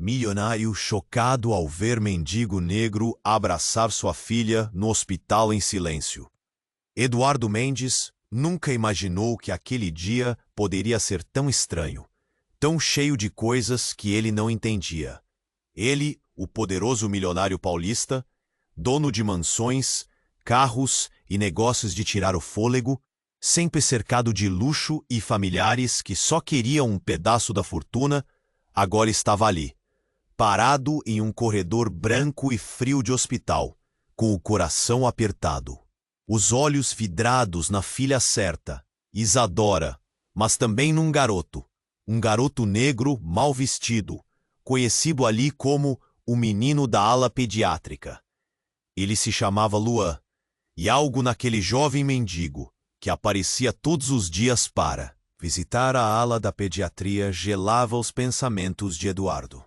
milionário chocado ao ver mendigo negro abraçar sua filha no hospital em silêncio. Eduardo Mendes nunca imaginou que aquele dia poderia ser tão estranho, tão cheio de coisas que ele não entendia. Ele, o poderoso milionário paulista, dono de mansões, carros e negócios de tirar o fôlego, sempre cercado de luxo e familiares que só queriam um pedaço da fortuna, agora estava ali, parado em um corredor branco e frio de hospital, com o coração apertado, os olhos vidrados na filha certa, Isadora, mas também num garoto, um garoto negro mal vestido, conhecido ali como o menino da ala pediátrica. Ele se chamava Luan, e algo naquele jovem mendigo, que aparecia todos os dias para visitar a ala da pediatria, gelava os pensamentos de Eduardo.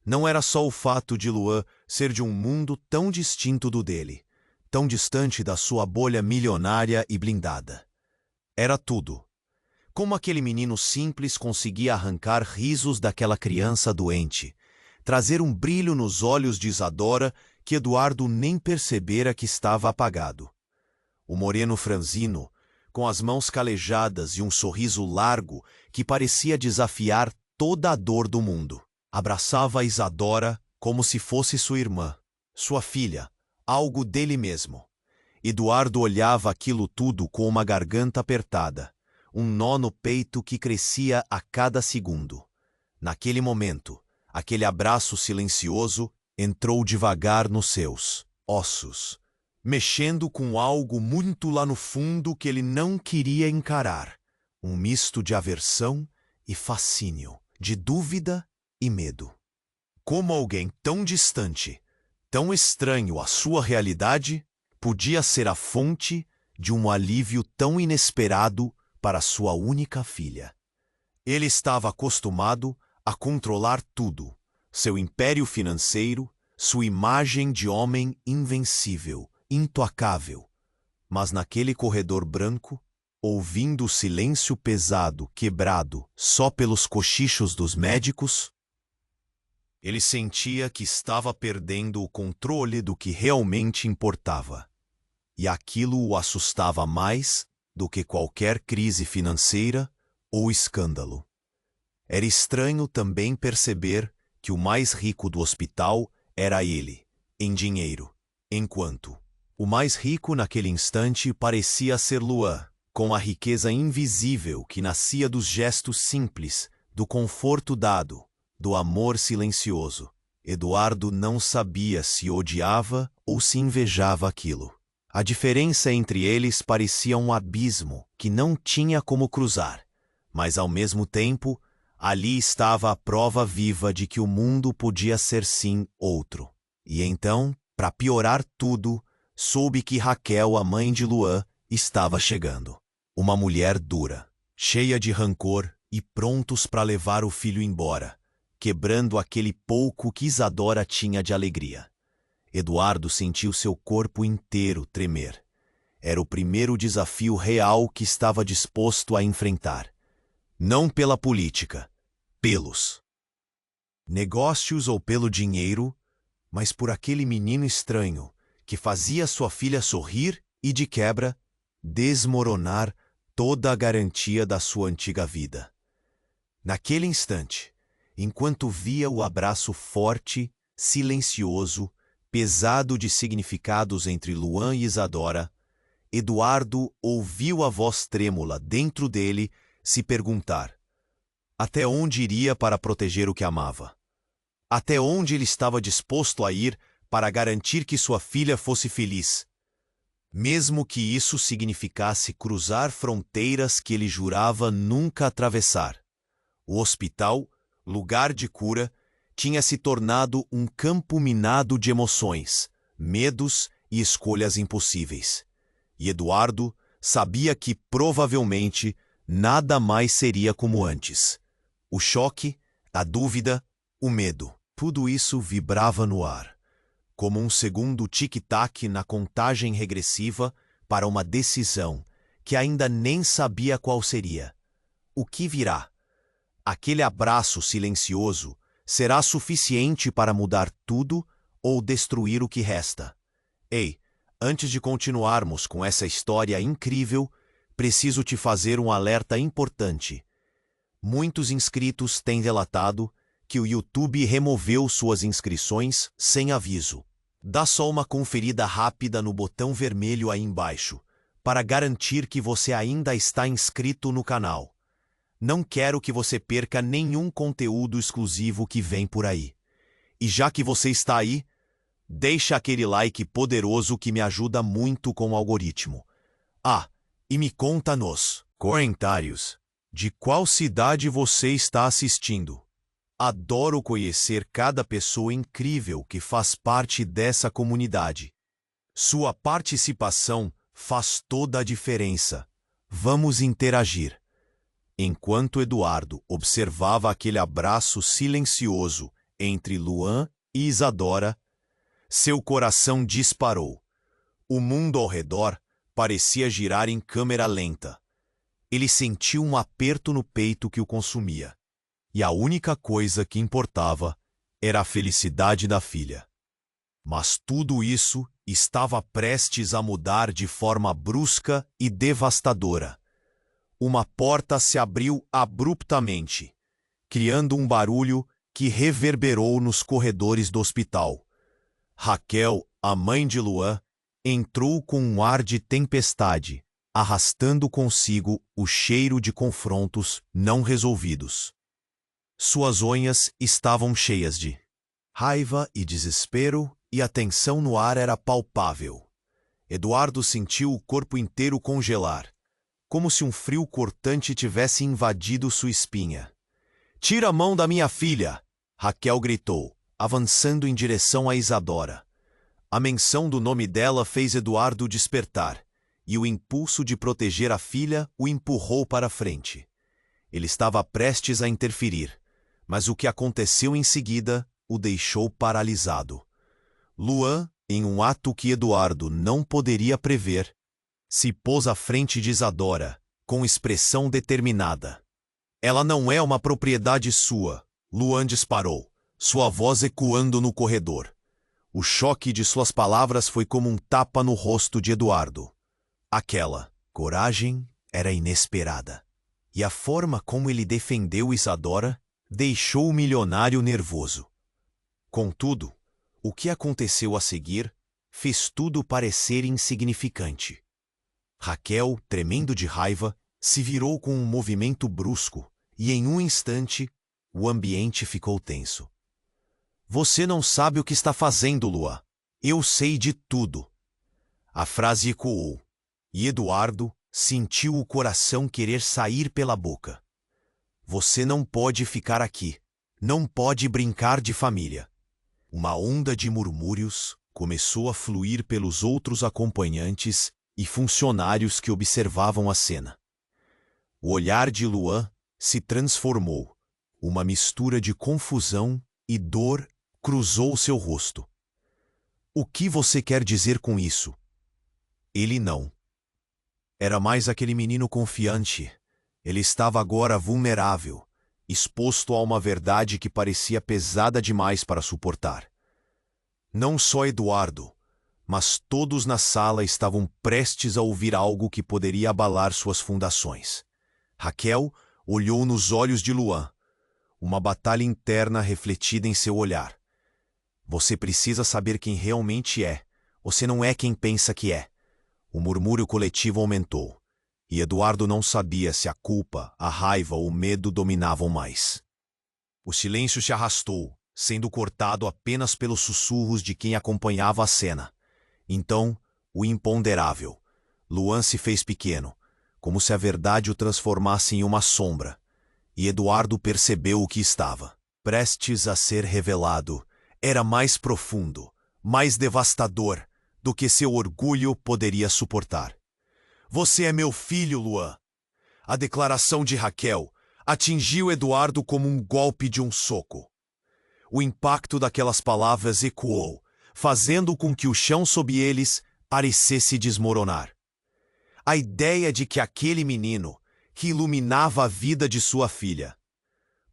Não era só o fato de Luan ser de um mundo tão distinto do dele, tão distante da sua bolha milionária e blindada. Era tudo. Como aquele menino simples conseguia arrancar risos daquela criança doente, trazer um brilho nos olhos de Isadora que Eduardo nem percebera que estava apagado. O moreno franzino, com as mãos calejadas e um sorriso largo que parecia desafiar toda a dor do mundo, abraçava a Isadora como se fosse sua irmã, sua filha, algo dele mesmo. Eduardo olhava aquilo tudo com uma garganta apertada, um nó no peito que crescia a cada segundo. Naquele momento, aquele abraço silencioso entrou devagar nos seus ossos, mexendo com algo muito lá no fundo que ele não queria encarar. Um misto de aversão e fascínio, de dúvida e medo. Como alguém tão distante, tão estranho à sua realidade, podia ser a fonte de um alívio tão inesperado para sua única filha. Ele estava acostumado a controlar tudo, seu império financeiro, sua imagem de homem invencível, intocável. Mas naquele corredor branco, ouvindo o silêncio pesado quebrado só pelos cochichos dos médicos, ele sentia que estava perdendo o controle do que realmente importava. E aquilo o assustava mais do que qualquer crise financeira ou escândalo. Era estranho também perceber que o mais rico do hospital era ele, em dinheiro, enquanto o mais rico naquele instante parecia ser Luan, com a riqueza invisível que nascia dos gestos simples, do conforto dado, do amor silencioso. Eduardo não sabia se odiava ou se invejava aquilo. A diferença entre eles parecia um abismo que não tinha como cruzar, mas ao mesmo tempo, ali estava a prova viva de que o mundo podia ser sim outro. E então, para piorar tudo, soube que Raquel, a mãe de Luan, estava chegando. Uma mulher dura, cheia de rancor e prontos para levar o filho embora, quebrando aquele pouco que Isadora tinha de alegria. Eduardo sentiu seu corpo inteiro tremer. Era o primeiro desafio real que estava disposto a enfrentar. Não pela política, pelos negócios ou pelo dinheiro, mas por aquele menino estranho que fazia sua filha sorrir e, de quebra, desmoronar toda a garantia da sua antiga vida. Naquele instante, enquanto via o abraço forte, silencioso, pesado de significados entre Luan e Isadora, Eduardo ouviu a voz trêmula dentro dele se perguntar até onde iria para proteger o que amava. Até onde ele estava disposto a ir para garantir que sua filha fosse feliz, mesmo que isso significasse cruzar fronteiras que ele jurava nunca atravessar. O hospital, lugar de cura, tinha se tornado um campo minado de emoções, medos e escolhas impossíveis. E Eduardo sabia que, provavelmente, nada mais seria como antes. O choque, a dúvida, o medo, tudo isso vibrava no ar, como um segundo tic-tac na contagem regressiva para uma decisão que ainda nem sabia qual seria. O que virá? Aquele abraço silencioso será suficiente para mudar tudo ou destruir o que resta. Ei, antes de continuarmos com essa história incrível, preciso te fazer um alerta importante. Muitos inscritos têm relatado que o YouTube removeu suas inscrições sem aviso. Dá só uma conferida rápida no botão vermelho aí embaixo, para garantir que você ainda está inscrito no canal. Não quero que você perca nenhum conteúdo exclusivo que vem por aí. E já que você está aí, deixa aquele like poderoso que me ajuda muito com o algoritmo. Ah, e me conta nos comentários de qual cidade você está assistindo. Adoro conhecer cada pessoa incrível que faz parte dessa comunidade. Sua participação faz toda a diferença. Vamos interagir. Enquanto Eduardo observava aquele abraço silencioso entre Luan e Isadora, seu coração disparou. O mundo ao redor parecia girar em câmera lenta. Ele sentiu um aperto no peito que o consumia. E a única coisa que importava era a felicidade da filha. Mas tudo isso estava prestes a mudar de forma brusca e devastadora. Uma porta se abriu abruptamente, criando um barulho que reverberou nos corredores do hospital. Raquel, a mãe de Luan, entrou com um ar de tempestade, arrastando consigo o cheiro de confrontos não resolvidos. Suas unhas estavam cheias de raiva e desespero, e a tensão no ar era palpável. Eduardo sentiu o corpo inteiro congelar, como se um frio cortante tivesse invadido sua espinha. "Tira a mão da minha filha!" Raquel gritou, avançando em direção a Isadora. A menção do nome dela fez Eduardo despertar, e o impulso de proteger a filha o empurrou para frente. Ele estava prestes a interferir, mas o que aconteceu em seguida o deixou paralisado. Luan, em um ato que Eduardo não poderia prever, se pôs à frente de Isadora, com expressão determinada. "Ela não é uma propriedade sua", Luan disparou, sua voz ecoando no corredor. O choque de suas palavras foi como um tapa no rosto de Eduardo. Aquela coragem era inesperada. E a forma como ele defendeu Isadora deixou o milionário nervoso. Contudo, o que aconteceu a seguir fez tudo parecer insignificante. Raquel, tremendo de raiva, se virou com um movimento brusco e, em um instante, o ambiente ficou tenso. "Você não sabe o que está fazendo, Luan. Eu sei de tudo." A frase ecoou, e Eduardo sentiu o coração querer sair pela boca. "Você não pode ficar aqui. Não pode brincar de família." Uma onda de murmúrios começou a fluir pelos outros acompanhantes e funcionários que observavam a cena. O olhar de Luan se transformou. Uma mistura de confusão e dor cruzou seu rosto. "O que você quer dizer com isso?" Ele não. Era mais aquele menino confiante. Ele estava agora vulnerável, exposto a uma verdade que parecia pesada demais para suportar. Não só Eduardo, mas todos na sala estavam prestes a ouvir algo que poderia abalar suas fundações. Raquel olhou nos olhos de Luan, uma batalha interna refletida em seu olhar. "Você precisa saber quem realmente é. Você não é quem pensa que é." O murmúrio coletivo aumentou, e Eduardo não sabia se a culpa, a raiva ou o medo dominavam mais. O silêncio se arrastou, sendo cortado apenas pelos sussurros de quem acompanhava a cena. Então, o imponderável. Luan se fez pequeno, como se a verdade o transformasse em uma sombra, e Eduardo percebeu o que estava prestes a ser revelado. Era mais profundo, mais devastador do que seu orgulho poderia suportar. "Você é meu filho, Luan." A declaração de Raquel atingiu Eduardo como um golpe de um soco. O impacto daquelas palavras ecoou, fazendo com que o chão sob eles parecesse desmoronar. A ideia de que aquele menino, que iluminava a vida de sua filha,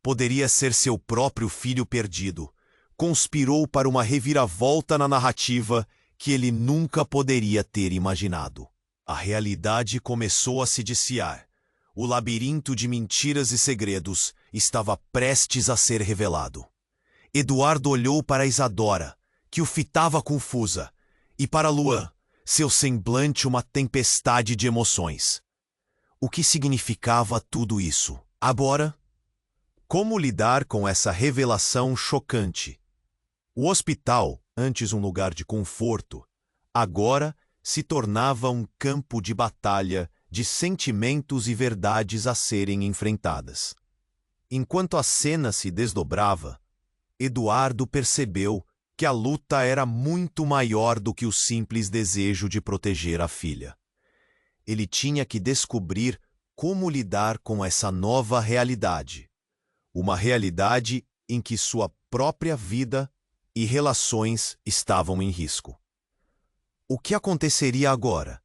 poderia ser seu próprio filho perdido, conspirou para uma reviravolta na narrativa que ele nunca poderia ter imaginado. A realidade começou a se desfiar. O labirinto de mentiras e segredos estava prestes a ser revelado. Eduardo olhou para Isadora, que o fitava confusa, e para Luan, seu semblante uma tempestade de emoções. O que significava tudo isso? Agora, como lidar com essa revelação chocante? O hospital, antes um lugar de conforto, agora se tornava um campo de batalha de sentimentos e verdades a serem enfrentadas. Enquanto a cena se desdobrava, Eduardo percebeu que a luta era muito maior do que o simples desejo de proteger a filha. Ele tinha que descobrir como lidar com essa nova realidade. Uma realidade em que sua própria vida e relações estavam em risco. O que aconteceria agora?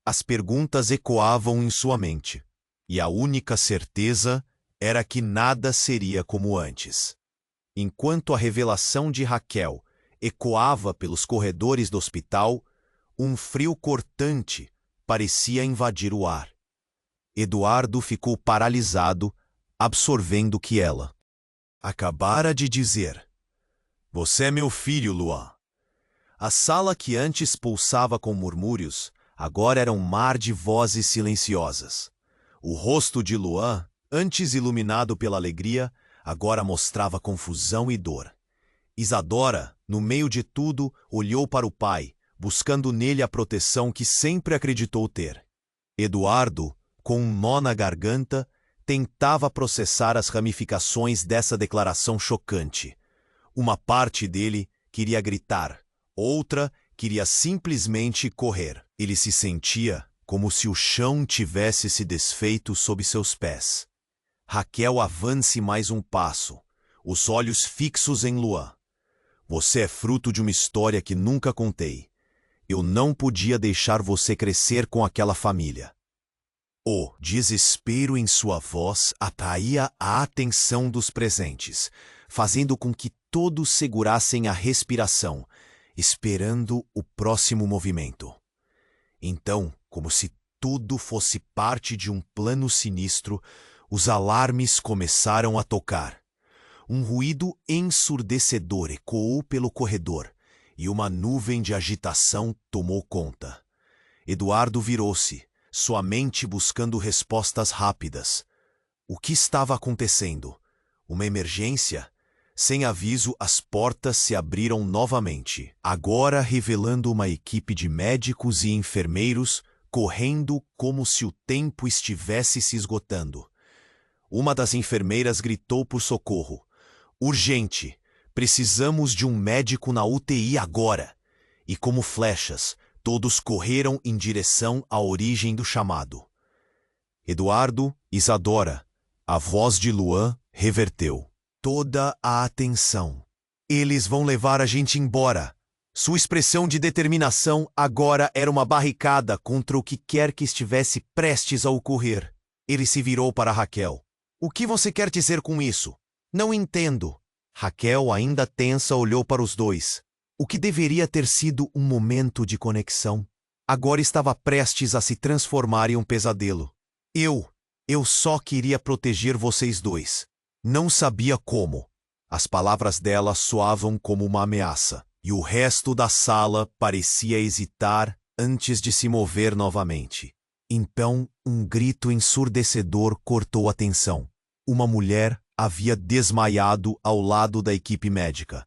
As perguntas ecoavam em sua mente, e a única certeza era que nada seria como antes. Enquanto a revelação de Raquel ecoava pelos corredores do hospital, um frio cortante parecia invadir o ar. Eduardo ficou paralisado, absorvendo o que ela acabara de dizer. Você é meu filho, Luan. A sala que antes pulsava com murmúrios, agora era um mar de vozes silenciosas. O rosto de Luan, antes iluminado pela alegria, agora mostrava confusão e dor. Isadora, no meio de tudo, olhou para o pai, buscando nele a proteção que sempre acreditou ter. Eduardo, com um nó na garganta, tentava processar as ramificações dessa declaração chocante. Uma parte dele queria gritar, outra queria simplesmente correr. Ele se sentia como se o chão tivesse se desfeito sob seus pés. Raquel avance mais um passo, os olhos fixos em Luan. Você é fruto de uma história que nunca contei. Eu não podia deixar você crescer com aquela família. O desespero em sua voz atraía a atenção dos presentes, fazendo com que todos segurassem a respiração, esperando o próximo movimento. Então, como se tudo fosse parte de um plano sinistro, os alarmes começaram a tocar. Um ruído ensurdecedor ecoou pelo corredor, e uma nuvem de agitação tomou conta. Eduardo virou-se, sua mente buscando respostas rápidas. O que estava acontecendo? Uma emergência? Sem aviso, as portas se abriram novamente, agora revelando uma equipe de médicos e enfermeiros correndo como se o tempo estivesse se esgotando. Uma das enfermeiras gritou por socorro. Urgente! Precisamos de um médico na UTI agora! E como flechas, todos correram em direção à origem do chamado. Eduardo, Isadora, a voz de Luan reverteu toda a atenção. Eles vão levar a gente embora. Sua expressão de determinação agora era uma barricada contra o que quer que estivesse prestes a ocorrer. Ele se virou para Raquel. O que você quer dizer com isso? Não entendo. Raquel, ainda tensa, olhou para os dois. O que deveria ter sido um momento de conexão, agora estava prestes a se transformar em um pesadelo. Eu só queria proteger vocês dois. Não sabia como. As palavras dela soavam como uma ameaça, e o resto da sala parecia hesitar antes de se mover novamente. Então, um grito ensurdecedor cortou a tensão. Uma mulher havia desmaiado ao lado da equipe médica.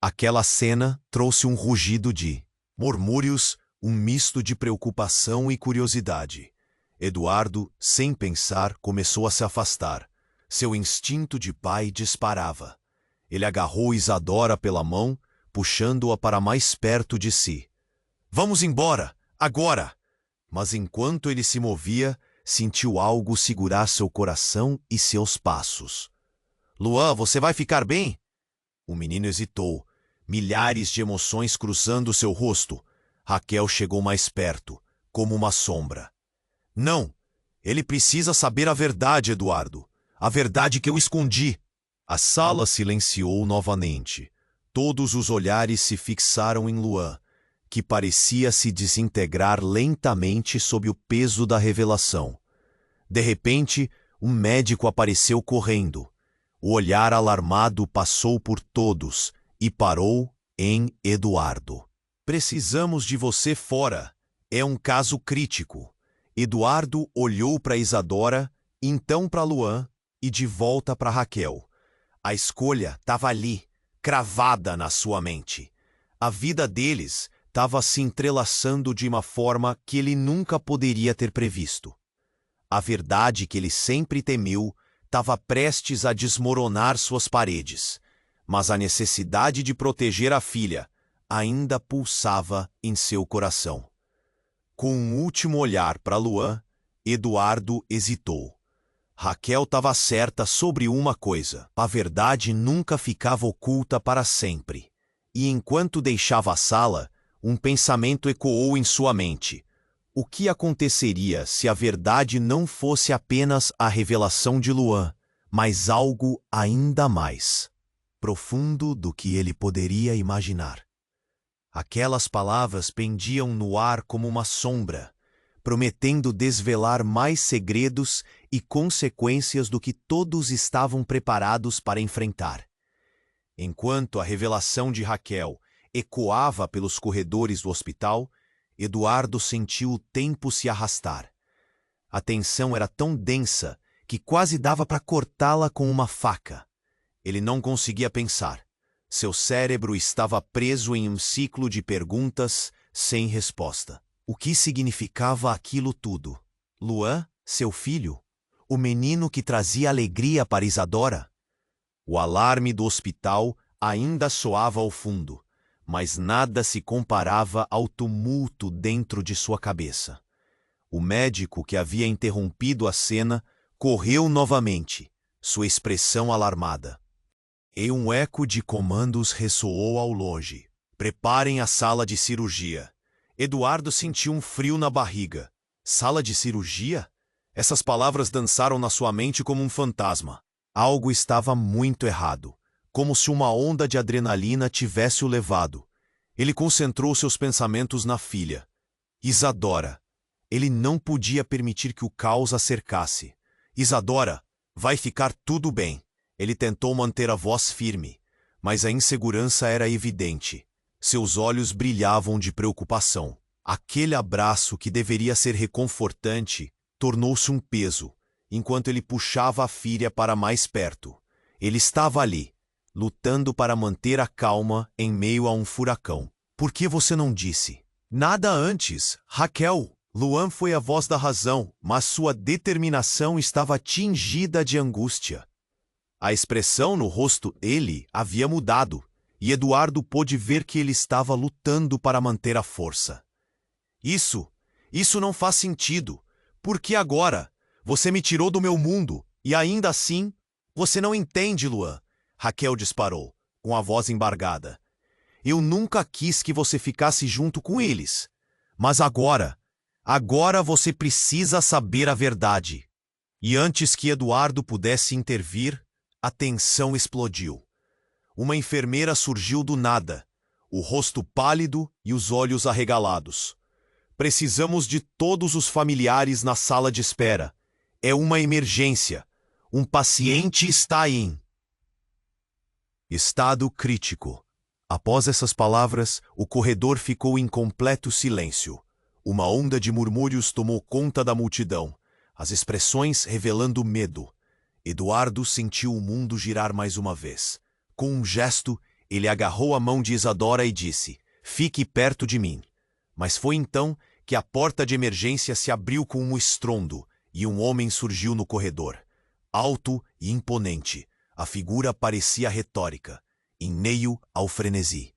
Aquela cena trouxe um rugido de murmúrios, um misto de preocupação e curiosidade. Eduardo, sem pensar, começou a se afastar. Seu instinto de pai disparava. Ele agarrou Isadora pela mão, puxando-a para mais perto de si. Vamos embora, agora! Mas enquanto ele se movia, sentiu algo segurar seu coração e seus passos. Luan, você vai ficar bem? O menino hesitou, milhares de emoções cruzando seu rosto. Raquel chegou mais perto, como uma sombra. Não, ele precisa saber a verdade, Eduardo. A verdade que eu escondi. A sala silenciou novamente. Todos os olhares se fixaram em Luan, que parecia se desintegrar lentamente sob o peso da revelação. De repente, um médico apareceu correndo. O olhar alarmado passou por todos e parou em Eduardo. Precisamos de você fora. É um caso crítico. Eduardo olhou para Isadora, então para Luan e de volta para Raquel. A escolha estava ali, cravada na sua mente. A vida deles estava se entrelaçando de uma forma que ele nunca poderia ter previsto. A verdade que ele sempre temeu estava prestes a desmoronar suas paredes, mas a necessidade de proteger a filha ainda pulsava em seu coração. Com um último olhar para Luan, Eduardo hesitou. Raquel estava certa sobre uma coisa: a verdade nunca ficava oculta para sempre. E enquanto deixava a sala, um pensamento ecoou em sua mente. O que aconteceria se a verdade não fosse apenas a revelação de Luan, mas algo ainda mais profundo do que ele poderia imaginar? Aquelas palavras pendiam no ar como uma sombra, prometendo desvelar mais segredos e consequências do que todos estavam preparados para enfrentar. Enquanto a revelação de Raquel ecoava pelos corredores do hospital, Eduardo sentiu o tempo se arrastar. A tensão era tão densa que quase dava para cortá-la com uma faca. Ele não conseguia pensar. Seu cérebro estava preso em um ciclo de perguntas sem resposta. O que significava aquilo tudo? Luan, seu filho? O menino que trazia alegria para Isadora? O alarme do hospital ainda soava ao fundo, mas nada se comparava ao tumulto dentro de sua cabeça. O médico que havia interrompido a cena correu novamente, sua expressão alarmada. E um eco de comandos ressoou ao longe. Preparem a sala de cirurgia. Eduardo sentiu um frio na barriga. Sala de cirurgia? Essas palavras dançaram na sua mente como um fantasma. Algo estava muito errado, como se uma onda de adrenalina tivesse o levado. Ele concentrou seus pensamentos na filha. Isadora. Ele não podia permitir que o caos a cercasse. Isadora, vai ficar tudo bem. Ele tentou manter a voz firme, mas a insegurança era evidente. Seus olhos brilhavam de preocupação. Aquele abraço que deveria ser reconfortante tornou-se um peso, enquanto ele puxava a filha para mais perto. Ele estava ali, lutando para manter a calma em meio a um furacão. Por que você não disse nada antes, Raquel? Luan foi a voz da razão, mas sua determinação estava tingida de angústia. A expressão no rosto dele havia mudado, e Eduardo pôde ver que ele estava lutando para manter a força. Isso não faz sentido. Por que agora? Você me tirou do meu mundo, e ainda assim, você não entende, Luan. Raquel disparou, com a voz embargada. Eu nunca quis que você ficasse junto com eles. Mas agora você precisa saber a verdade. E antes que Eduardo pudesse intervir, a tensão explodiu. Uma enfermeira surgiu do nada, o rosto pálido e os olhos arregalados. Precisamos de todos os familiares na sala de espera. É uma emergência. Um paciente está em estado crítico. Após essas palavras, o corredor ficou em completo silêncio. Uma onda de murmúrios tomou conta da multidão, as expressões revelando medo. Eduardo sentiu o mundo girar mais uma vez. Com um gesto, ele agarrou a mão de Isadora e disse: "Fique perto de mim." Mas foi então que a porta de emergência se abriu com um estrondo e um homem surgiu no corredor. Alto e imponente, a figura parecia retórica, em meio ao frenesi.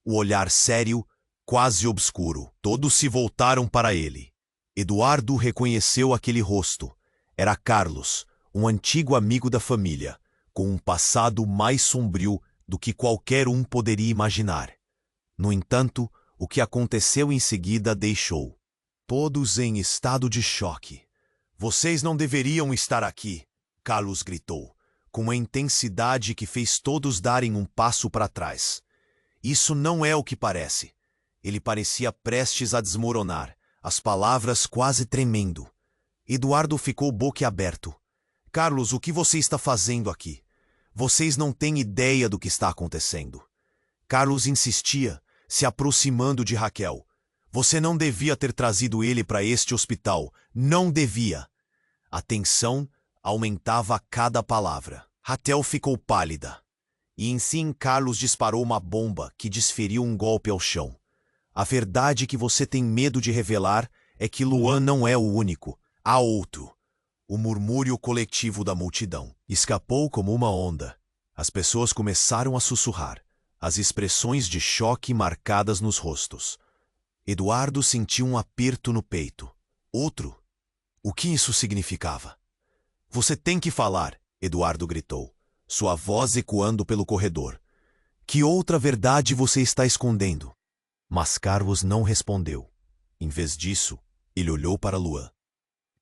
O olhar sério, quase obscuro. Todos se voltaram para ele. Eduardo reconheceu aquele rosto. Era Carlos, um antigo amigo da família, com um passado mais sombrio do que qualquer um poderia imaginar. No entanto, o que aconteceu em seguida deixou todos em estado de choque. "Vocês não deveriam estar aqui", Carlos gritou, com uma intensidade que fez todos darem um passo para trás. Isso não é o que parece. Ele parecia prestes a desmoronar, as palavras quase tremendo. Eduardo ficou boquiaberto. Carlos, o que você está fazendo aqui? Vocês não têm ideia do que está acontecendo. Carlos insistia, se aproximando de Raquel. Você não devia ter trazido ele para este hospital. Não devia. A tensão aumentava a cada palavra. Raquel ficou pálida. E enfim Carlos disparou uma bomba que desferiu um golpe ao chão. A verdade que você tem medo de revelar é que Luan não é o único. Há outro. O murmúrio coletivo da multidão escapou como uma onda. As pessoas começaram a sussurrar, as expressões de choque marcadas nos rostos. Eduardo sentiu um aperto no peito. Outro? O que isso significava? Você tem que falar, Eduardo gritou, sua voz ecoando pelo corredor. Que outra verdade você está escondendo? Mas Carlos não respondeu. Em vez disso, ele olhou para Luan.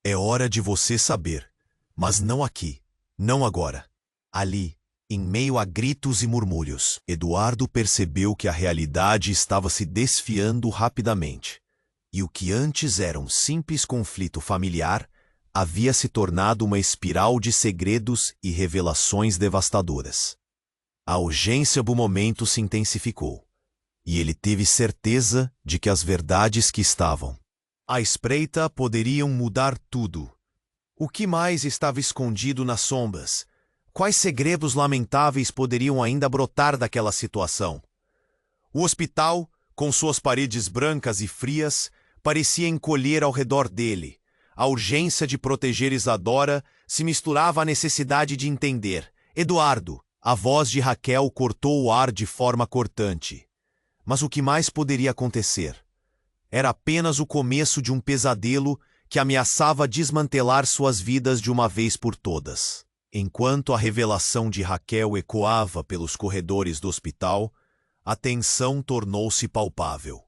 É hora de você saber, mas não aqui, não agora. Ali, em meio a gritos e murmúrios, Eduardo percebeu que a realidade estava se desfiando rapidamente. E o que antes era um simples conflito familiar havia se tornado uma espiral de segredos e revelações devastadoras. A urgência do momento se intensificou, e ele teve certeza de que as verdades que estavam à espreita poderiam mudar tudo. O que mais estava escondido nas sombras? Quais segredos lamentáveis poderiam ainda brotar daquela situação? O hospital, com suas paredes brancas e frias, parecia encolher ao redor dele. A urgência de proteger Isadora se misturava à necessidade de entender. Eduardo, a voz de Raquel cortou o ar de forma cortante. Mas o que mais poderia acontecer? Era apenas o começo de um pesadelo que ameaçava desmantelar suas vidas de uma vez por todas. Enquanto a revelação de Raquel ecoava pelos corredores do hospital, a tensão tornou-se palpável.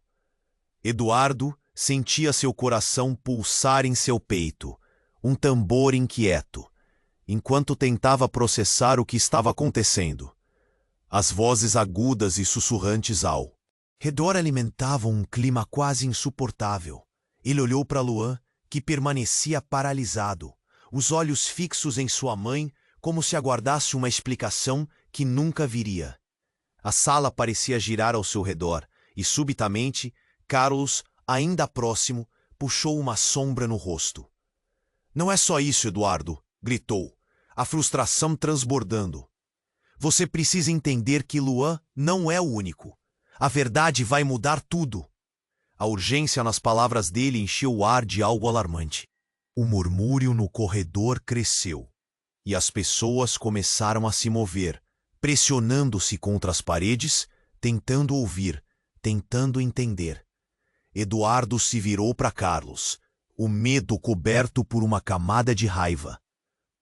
Eduardo sentia seu coração pulsar em seu peito, um tambor inquieto, enquanto tentava processar o que estava acontecendo. As vozes agudas e sussurrantes ao redor alimentavam um clima quase insuportável. Ele olhou para Luan, que permanecia paralisado, os olhos fixos em sua mãe, como se aguardasse uma explicação que nunca viria. A sala parecia girar ao seu redor, e subitamente, Carlos, ainda próximo, puxou uma sombra no rosto. Não é só isso, Eduardo, gritou, a frustração transbordando. Você precisa entender que Luan não é o único. A verdade vai mudar tudo. A urgência nas palavras dele encheu o ar de algo alarmante. O murmúrio no corredor cresceu, e as pessoas começaram a se mover, pressionando-se contra as paredes, tentando ouvir, tentando entender. Eduardo se virou para Carlos, o medo coberto por uma camada de raiva.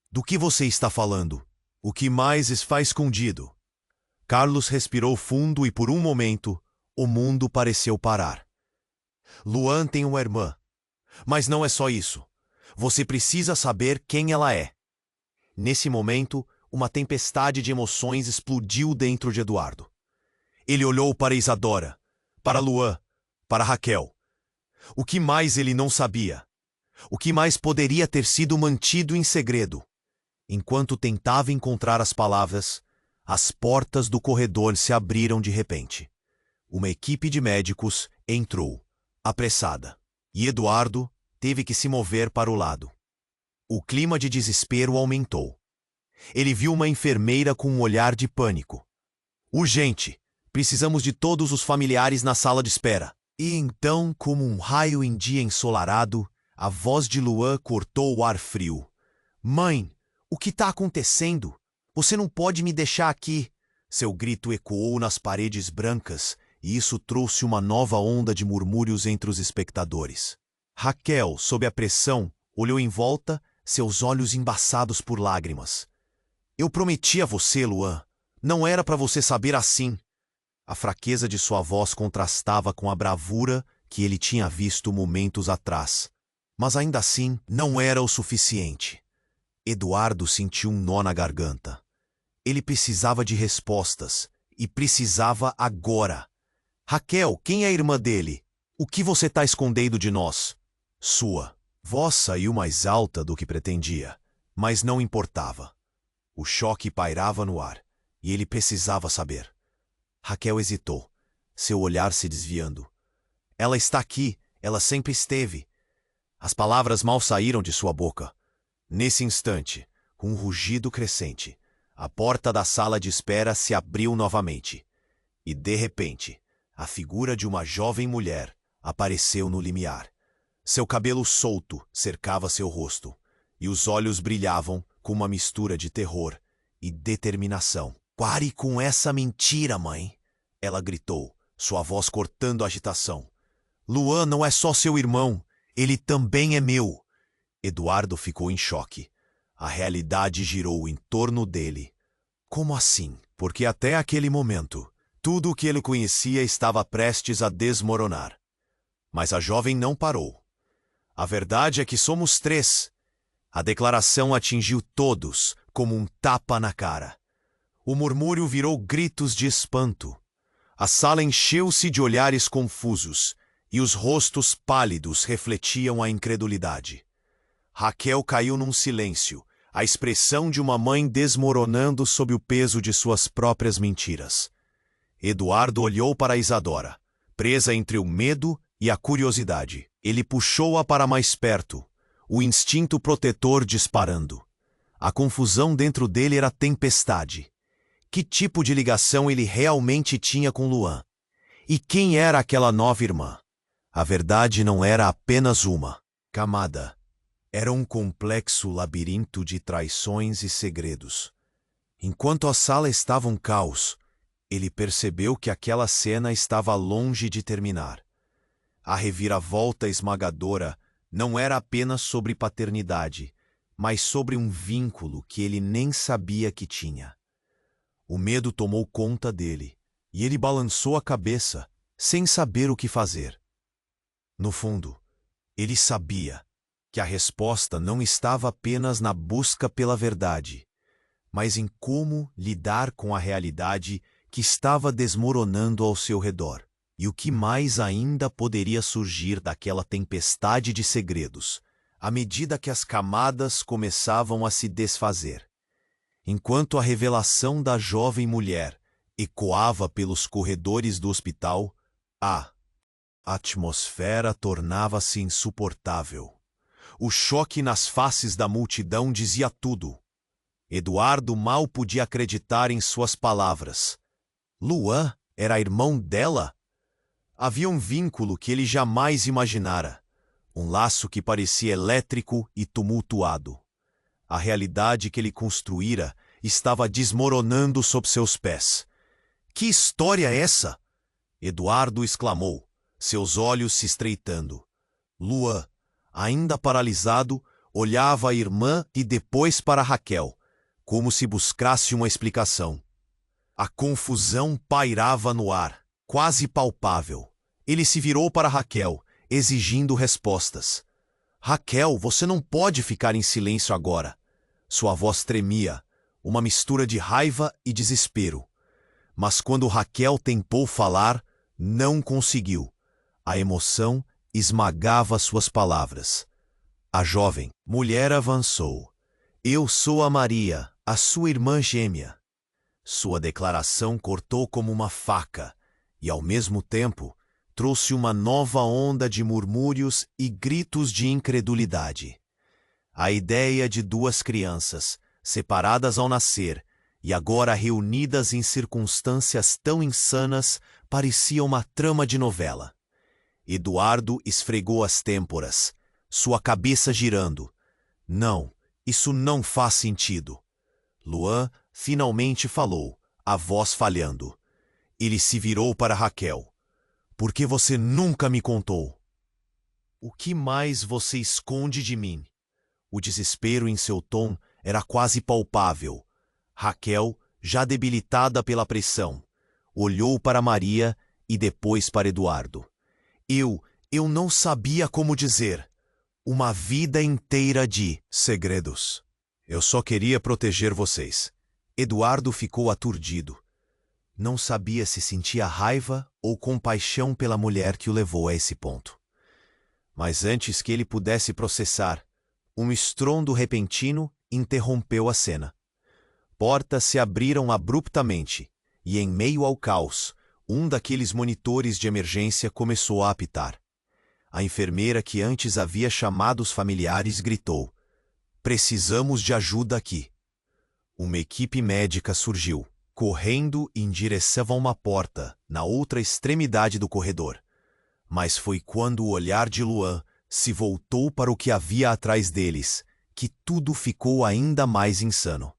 Do que você está falando? O que mais está escondido? Carlos respirou fundo e por um momento, o mundo pareceu parar. Luan tem uma irmã. Mas não é só isso. Você precisa saber quem ela é. Nesse momento, uma tempestade de emoções explodiu dentro de Eduardo. Ele olhou para Isadora, para Luan, para Raquel. O que mais ele não sabia? O que mais poderia ter sido mantido em segredo? Enquanto tentava encontrar as palavras, as portas do corredor se abriram de repente. Uma equipe de médicos entrou, apressada, e Eduardo teve que se mover para o lado. O clima de desespero aumentou. Ele viu uma enfermeira com um olhar de pânico. Urgente! Precisamos de todos os familiares na sala de espera. E então, como um raio em dia ensolarado, a voz de Luan cortou o ar frio. Mãe, o que está acontecendo? Você não pode me deixar aqui. Seu grito ecoou nas paredes brancas, e isso trouxe uma nova onda de murmúrios entre os espectadores. Raquel, sob a pressão, olhou em volta, seus olhos embaçados por lágrimas. Eu prometi a você, Luan. Não era para você saber assim. A fraqueza de sua voz contrastava com a bravura que ele tinha visto momentos atrás. Mas ainda assim, não era o suficiente. Eduardo sentiu um nó na garganta. Ele precisava de respostas, e precisava agora. Raquel, quem é a irmã dele? O que você está escondendo de nós? Sua voz saiu mais alta do que pretendia, mas não importava. O choque pairava no ar, e ele precisava saber. Raquel hesitou, seu olhar se desviando. Ela está aqui, ela sempre esteve. As palavras mal saíram de sua boca. Nesse instante, com um rugido crescente, a porta da sala de espera se abriu novamente. E, de repente, a figura de uma jovem mulher apareceu no limiar. Seu cabelo solto cercava seu rosto, e os olhos brilhavam com uma mistura de terror e determinação. Pare com essa mentira, mãe! Ela gritou, sua voz cortando a agitação. Luan não é só seu irmão, ele também é meu. Eduardo ficou em choque. A realidade girou em torno dele. Como assim? Porque até aquele momento, tudo o que ele conhecia estava prestes a desmoronar. Mas a jovem não parou. A verdade é que somos três. A declaração atingiu todos como um tapa na cara. O murmúrio virou gritos de espanto. A sala encheu-se de olhares confusos, e os rostos pálidos refletiam a incredulidade. Raquel caiu num silêncio, a expressão de uma mãe desmoronando sob o peso de suas próprias mentiras. Eduardo olhou para Isadora, presa entre o medo e a curiosidade. Ele puxou-a para mais perto, o instinto protetor disparando. A confusão dentro dele era tempestade. Que tipo de ligação ele realmente tinha com Luan? E quem era aquela nova irmã? A verdade não era apenas uma camada. Era um complexo labirinto de traições e segredos. Enquanto a sala estava um caos, ele percebeu que aquela cena estava longe de terminar. A reviravolta esmagadora não era apenas sobre paternidade, mas sobre um vínculo que ele nem sabia que tinha. O medo tomou conta dele, e ele balançou a cabeça, sem saber o que fazer. No fundo, ele sabia que a resposta não estava apenas na busca pela verdade, mas em como lidar com a realidade que estava desmoronando ao seu redor, e o que mais ainda poderia surgir daquela tempestade de segredos, à medida que as camadas começavam a se desfazer. Enquanto a revelação da jovem mulher ecoava pelos corredores do hospital, a atmosfera tornava-se insuportável. O choque nas faces da multidão dizia tudo. Eduardo mal podia acreditar em suas palavras. Luan era irmão dela? Havia um vínculo que ele jamais imaginara. Um laço que parecia elétrico e tumultuado. A realidade que ele construíra estava desmoronando sob seus pés. Que história é essa? Eduardo exclamou, seus olhos se estreitando. Luan, ainda paralisado, olhava a irmã e depois para Raquel, como se buscasse uma explicação. A confusão pairava no ar, quase palpável. Ele se virou para Raquel, exigindo respostas. Raquel, você não pode ficar em silêncio agora. Sua voz tremia, uma mistura de raiva e desespero. Mas quando Raquel tentou falar, não conseguiu. A emoção esmagava suas palavras. A jovem mulher avançou. Eu sou a Maria, a sua irmã gêmea. Sua declaração cortou como uma faca e, ao mesmo tempo, trouxe uma nova onda de murmúrios e gritos de incredulidade. A ideia de duas crianças, separadas ao nascer e agora reunidas em circunstâncias tão insanas, parecia uma trama de novela. Eduardo esfregou as têmporas, sua cabeça girando. Não, isso não faz sentido. Luan finalmente falou, a voz falhando. Ele se virou para Raquel. Por que você nunca me contou? O que mais você esconde de mim? O desespero em seu tom era quase palpável. Raquel, já debilitada pela pressão, olhou para Maria e depois para Eduardo. Eu não sabia como dizer. Uma vida inteira de segredos. Eu só queria proteger vocês. Eduardo ficou aturdido. Não sabia se sentia raiva ou compaixão pela mulher que o levou a esse ponto. Mas antes que ele pudesse processar, um estrondo repentino interrompeu a cena. Portas se abriram abruptamente e, em meio ao caos, um daqueles monitores de emergência começou a apitar. A enfermeira que antes havia chamado os familiares gritou: "Precisamos de ajuda aqui." Uma equipe médica surgiu, correndo em direção a uma porta na outra extremidade do corredor. Mas foi quando o olhar de Luan se voltou para o que havia atrás deles que tudo ficou ainda mais insano.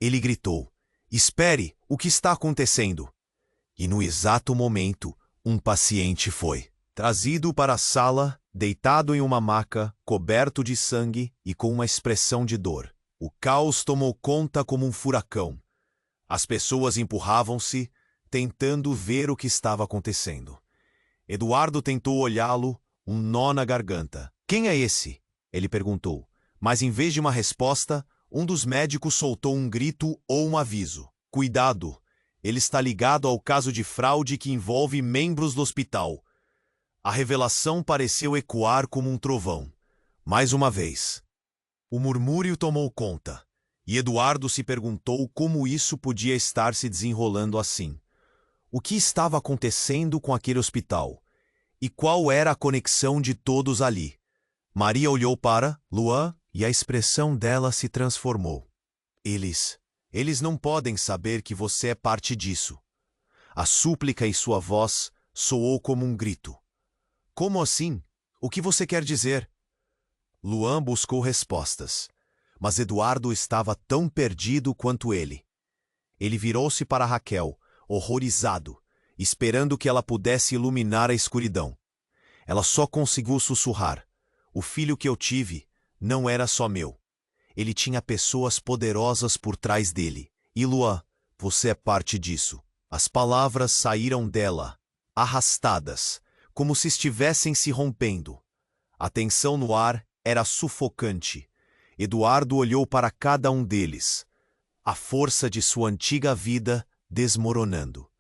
Ele gritou: "Espere, o que está acontecendo?" E no exato momento, um paciente foi trazido para a sala, deitado em uma maca, coberto de sangue e com uma expressão de dor. O caos tomou conta como um furacão. As pessoas empurravam-se, tentando ver o que estava acontecendo. Eduardo tentou olhá-lo, um nó na garganta. "Quem é esse?" ele perguntou. Mas em vez de uma resposta, um dos médicos soltou um grito ou um aviso. "Cuidado! Ele está ligado ao caso de fraude que envolve membros do hospital." A revelação pareceu ecoar como um trovão. Mais uma vez. O murmúrio tomou conta, e Eduardo se perguntou como isso podia estar se desenrolando assim. O que estava acontecendo com aquele hospital? E qual era a conexão de todos ali? Maria olhou para Luan e a expressão dela se transformou. Eles não podem saber que você é parte disso." A súplica em sua voz soou como um grito. "Como assim? O que você quer dizer?" Luan buscou respostas, mas Eduardo estava tão perdido quanto ele. Ele virou-se para Raquel, horrorizado, esperando que ela pudesse iluminar a escuridão. Ela só conseguiu sussurrar: "O filho que eu tive não era só meu. Ele tinha pessoas poderosas por trás dele. E Luan, você é parte disso." As palavras saíram dela, arrastadas, como se estivessem se rompendo. A tensão no ar era sufocante. Eduardo olhou para cada um deles. A força de sua antiga vida desmoronando.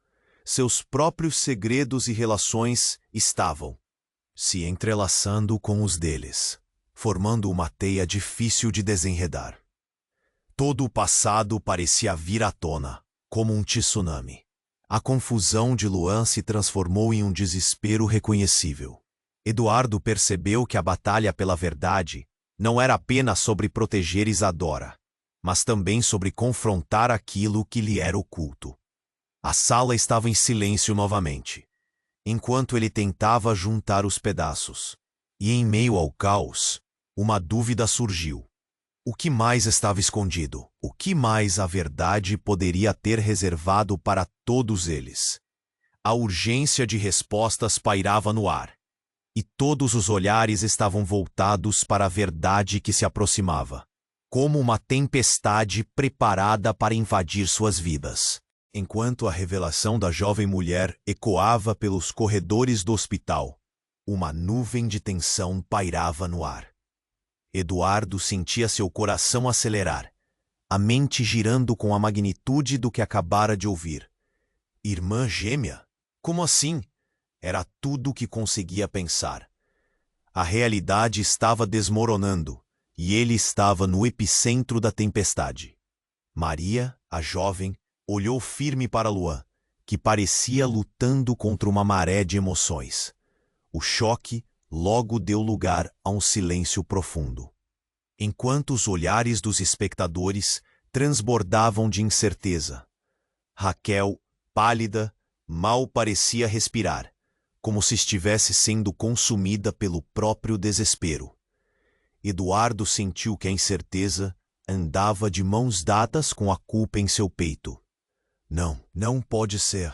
Seus próprios segredos e relações estavam se entrelaçando com os deles, formando uma teia difícil de desenredar. Todo o passado parecia vir à tona, como um tsunami. A confusão de Luan se transformou em um desespero reconhecível. Eduardo percebeu que a batalha pela verdade não era apenas sobre proteger Isadora, mas também sobre confrontar aquilo que lhe era oculto. A sala estava em silêncio novamente, enquanto ele tentava juntar os pedaços. E em meio ao caos, uma dúvida surgiu. O que mais estava escondido? O que mais a verdade poderia ter reservado para todos eles? A urgência de respostas pairava no ar, e todos os olhares estavam voltados para a verdade que se aproximava, como uma tempestade preparada para invadir suas vidas. Enquanto a revelação da jovem mulher ecoava pelos corredores do hospital, uma nuvem de tensão pairava no ar. Eduardo sentia seu coração acelerar, a mente girando com a magnitude do que acabara de ouvir. Irmã gêmea? Como assim? Era tudo o que conseguia pensar. A realidade estava desmoronando, e ele estava no epicentro da tempestade. Maria, a jovem, olhou firme para Luan, que parecia lutando contra uma maré de emoções. O choque logo deu lugar a um silêncio profundo, enquanto os olhares dos espectadores transbordavam de incerteza. Raquel, pálida, mal parecia respirar, como se estivesse sendo consumida pelo próprio desespero. Eduardo sentiu que a incerteza andava de mãos dadas com a culpa em seu peito. Não pode ser.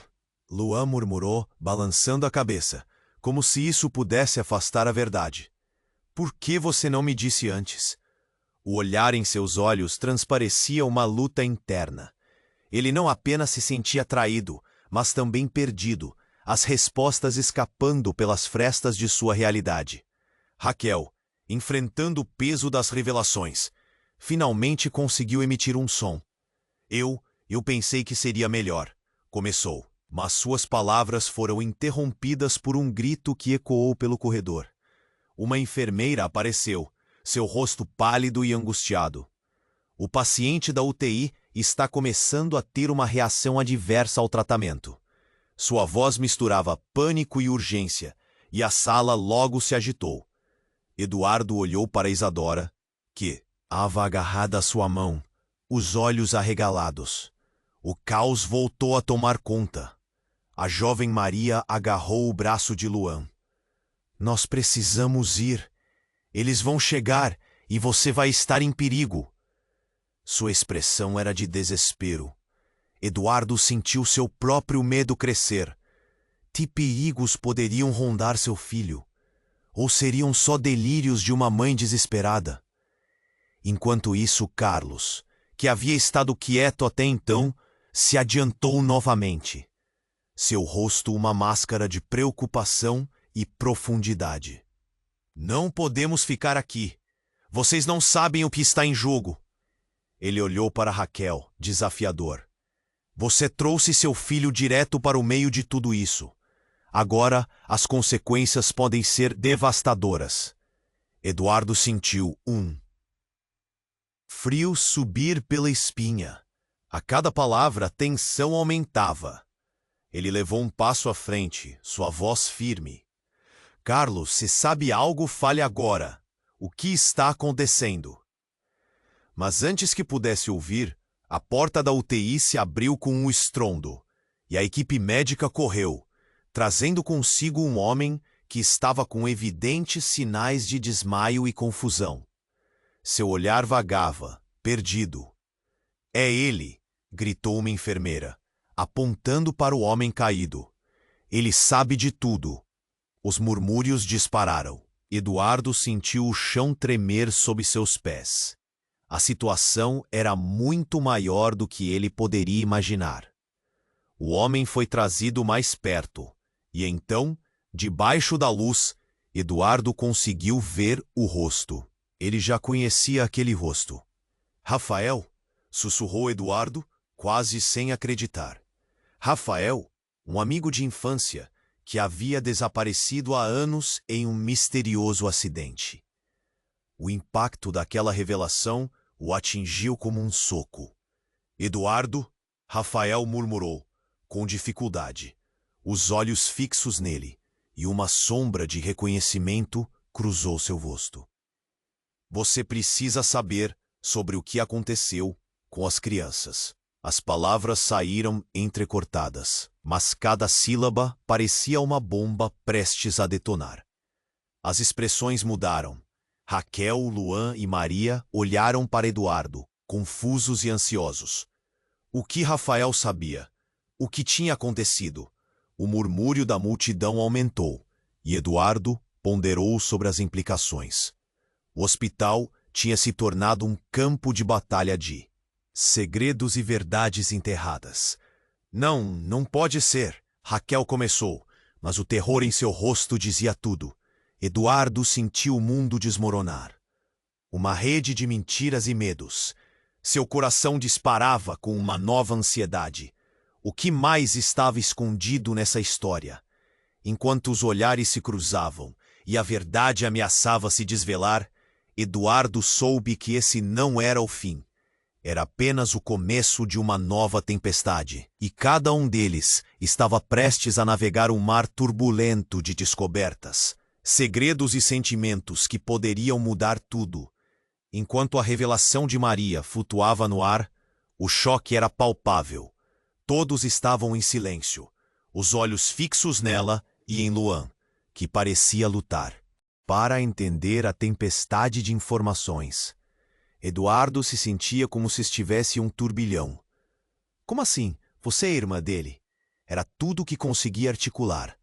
Luan murmurou, balançando a cabeça, como se isso pudesse afastar a verdade. Por que você não me disse antes? O olhar em seus olhos transparecia uma luta interna. Ele não apenas se sentia traído, mas também perdido, as respostas escapando pelas frestas de sua realidade. Raquel, enfrentando o peso das revelações, finalmente conseguiu emitir um som. Eu pensei que seria melhor, começou, mas suas palavras foram interrompidas por um grito que ecoou pelo corredor. Uma enfermeira apareceu, seu rosto pálido e angustiado. O paciente da UTI está começando a ter uma reação adversa ao tratamento. Sua voz misturava pânico e urgência, e a sala logo se agitou. Eduardo olhou para Isadora, que estava agarrada à sua mão, os olhos arregalados. O caos voltou a tomar conta. A jovem Maria agarrou o braço de Luan. Nós precisamos ir. Eles vão chegar e você vai estar em perigo. Sua expressão era de desespero. Eduardo sentiu seu próprio medo crescer. Que perigos poderiam rondar seu filho? Ou seriam só delírios de uma mãe desesperada? Enquanto isso, Carlos, que havia estado quieto até então, se adiantou novamente. Seu rosto uma máscara de preocupação e profundidade. Não podemos ficar aqui. Vocês não sabem o que está em jogo. Ele olhou para Raquel, desafiador. Você trouxe seu filho direto para o meio de tudo isso. Agora, as consequências podem ser devastadoras. Eduardo sentiu frio subir pela espinha. A cada palavra, a tensão aumentava. Ele levou um passo à frente, sua voz firme. Carlos, se sabe algo, fale agora. O que está acontecendo? Mas antes que pudesse ouvir, a porta da UTI se abriu com um estrondo, e a equipe médica correu, trazendo consigo um homem que estava com evidentes sinais de desmaio e confusão. Seu olhar vagava, perdido. É ele, gritou uma enfermeira, apontando para o homem caído. Ele sabe de tudo. Os murmúrios dispararam. Eduardo sentiu o chão tremer sob seus pés. A situação era muito maior do que ele poderia imaginar. O homem foi trazido mais perto, e então, debaixo da luz, Eduardo conseguiu ver o rosto. Ele já conhecia aquele rosto. Rafael, sussurrou Eduardo, quase sem acreditar. Rafael, um amigo de infância, que havia desaparecido há anos em um misterioso acidente. O impacto daquela revelação o atingiu como um soco. Eduardo, Rafael murmurou, com dificuldade, os olhos fixos nele, e uma sombra de reconhecimento cruzou seu rosto. Você precisa saber sobre o que aconteceu com as crianças. As palavras saíram entrecortadas, mas cada sílaba parecia uma bomba prestes a detonar. As expressões mudaram. Raquel, Luan e Maria olharam para Eduardo, confusos e ansiosos. O que Rafael sabia? O que tinha acontecido? O murmúrio da multidão aumentou, e Eduardo ponderou sobre as implicações. O hospital tinha se tornado um campo de batalha de segredos e verdades enterradas. Não pode ser, Raquel começou, mas o terror em seu rosto dizia tudo. Eduardo sentiu o mundo desmoronar. Uma rede de mentiras e medos. Seu coração disparava com uma nova ansiedade. O que mais estava escondido nessa história? Enquanto os olhares se cruzavam e a verdade ameaçava se desvelar, Eduardo soube que esse não era o fim. Era apenas o começo de uma nova tempestade, e cada um deles estava prestes a navegar um mar turbulento de descobertas, segredos e sentimentos que poderiam mudar tudo. Enquanto a revelação de Maria flutuava no ar, o choque era palpável. Todos estavam em silêncio, os olhos fixos nela e em Luan, que parecia lutar para entender a tempestade de informações. Eduardo se sentia como se estivesse em um turbilhão. Como assim? Você é irmã dele? Era tudo o que conseguia articular.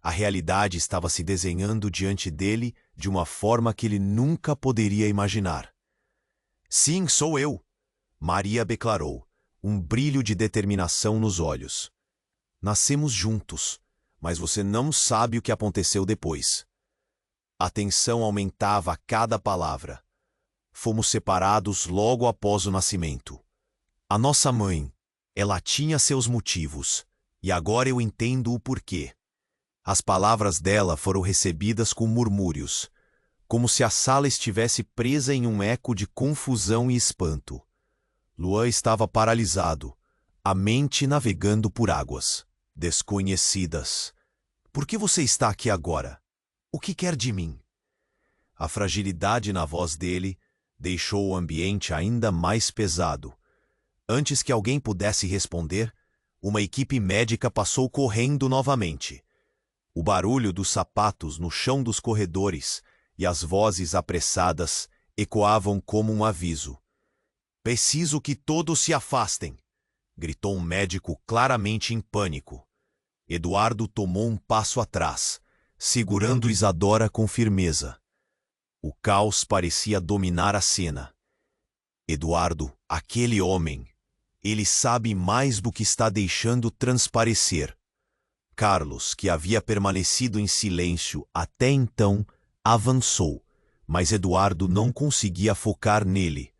A realidade estava se desenhando diante dele de uma forma que ele nunca poderia imaginar. Sim, sou eu, Maria declarou, um brilho de determinação nos olhos. Nascemos juntos, mas você não sabe o que aconteceu depois. A tensão aumentava a cada palavra. Fomos separados logo após o nascimento. A nossa mãe, ela tinha seus motivos, e agora eu entendo o porquê. As palavras dela foram recebidas com murmúrios, como se a sala estivesse presa em um eco de confusão e espanto. Luan estava paralisado, a mente navegando por águas desconhecidas. Por que você está aqui agora? O que quer de mim? A fragilidade na voz dele deixou o ambiente ainda mais pesado. Antes que alguém pudesse responder, uma equipe médica passou correndo novamente. O barulho dos sapatos no chão dos corredores e as vozes apressadas ecoavam como um aviso. "Preciso que todos se afastem", gritou um médico claramente em pânico. Eduardo tomou um passo atrás, segurando Isadora com firmeza. O caos parecia dominar a cena. Eduardo, aquele homem, ele sabe mais do que está deixando transparecer. Carlos, que havia permanecido em silêncio até então, avançou, mas Eduardo não conseguia focar nele.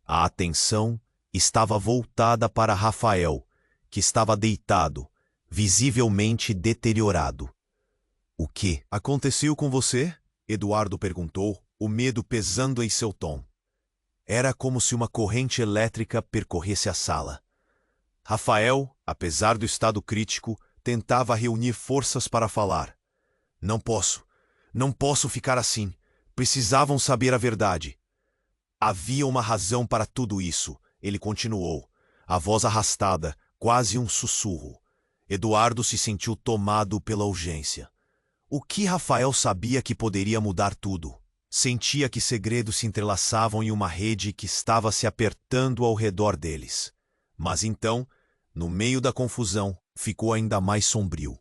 A atenção estava voltada para Rafael, que estava deitado, visivelmente deteriorado. "O que aconteceu com você?" Eduardo perguntou, o medo pesando em seu tom. Era como se uma corrente elétrica percorresse a sala. Rafael, apesar do estado crítico, tentava reunir forças para falar. Não posso ficar assim. Precisavam saber a verdade." "Havia uma razão para tudo isso", ele continuou, a voz arrastada, quase um sussurro. Eduardo se sentiu tomado pela urgência. O que Rafael sabia que poderia mudar tudo? Sentia que segredos se entrelaçavam em uma rede que estava se apertando ao redor deles. Mas então, no meio da confusão, ficou ainda mais sombrio.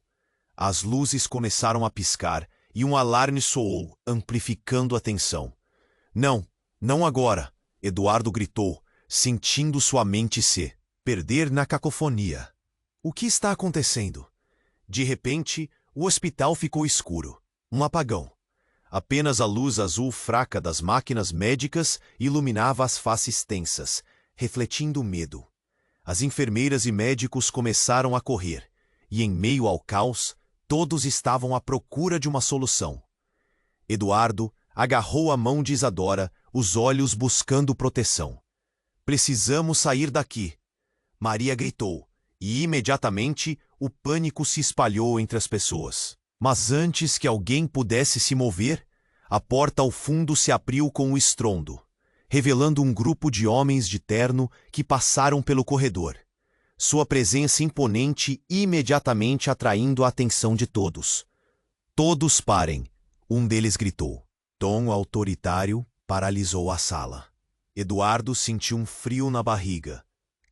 As luzes começaram a piscar e um alarme soou, amplificando a tensão. Não agora!" Eduardo gritou, sentindo sua mente se perder na cacofonia. O que está acontecendo? De repente, o hospital ficou escuro. Um apagão. Apenas a luz azul fraca das máquinas médicas iluminava as faces tensas, refletindo medo. As enfermeiras e médicos começaram a correr, e em meio ao caos, todos estavam à procura de uma solução. Eduardo agarrou a mão de Isadora, os olhos buscando proteção. "Precisamos sair daqui", Maria gritou, e imediatamente o pânico se espalhou entre as pessoas. Mas antes que alguém pudesse se mover, a porta ao fundo se abriu com um estrondo, revelando um grupo de homens de terno que passaram pelo corredor. Sua presença imponente imediatamente atraindo a atenção de todos. "Todos parem", um deles gritou. Tom autoritário paralisou a sala. Eduardo sentiu um frio na barriga.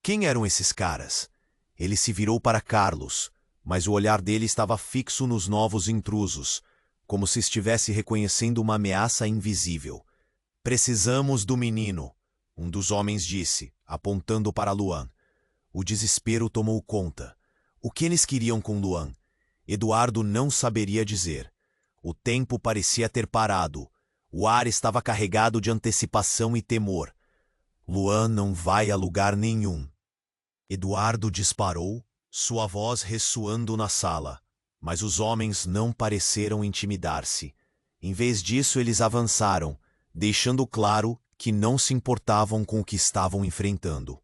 Quem eram esses caras? Ele se virou para Carlos, mas o olhar dele estava fixo nos novos intrusos, como se estivesse reconhecendo uma ameaça invisível. "Precisamos do menino", um dos homens disse, apontando para Luan. O desespero tomou conta. O que eles queriam com Luan? Eduardo não saberia dizer. O tempo parecia ter parado. O ar estava carregado de antecipação e temor. "Luan não vai a lugar nenhum." Eduardo disparou, sua voz ressoando na sala, mas os homens não pareceram intimidar-se. Em vez disso, eles avançaram, deixando claro que não se importavam com o que estavam enfrentando.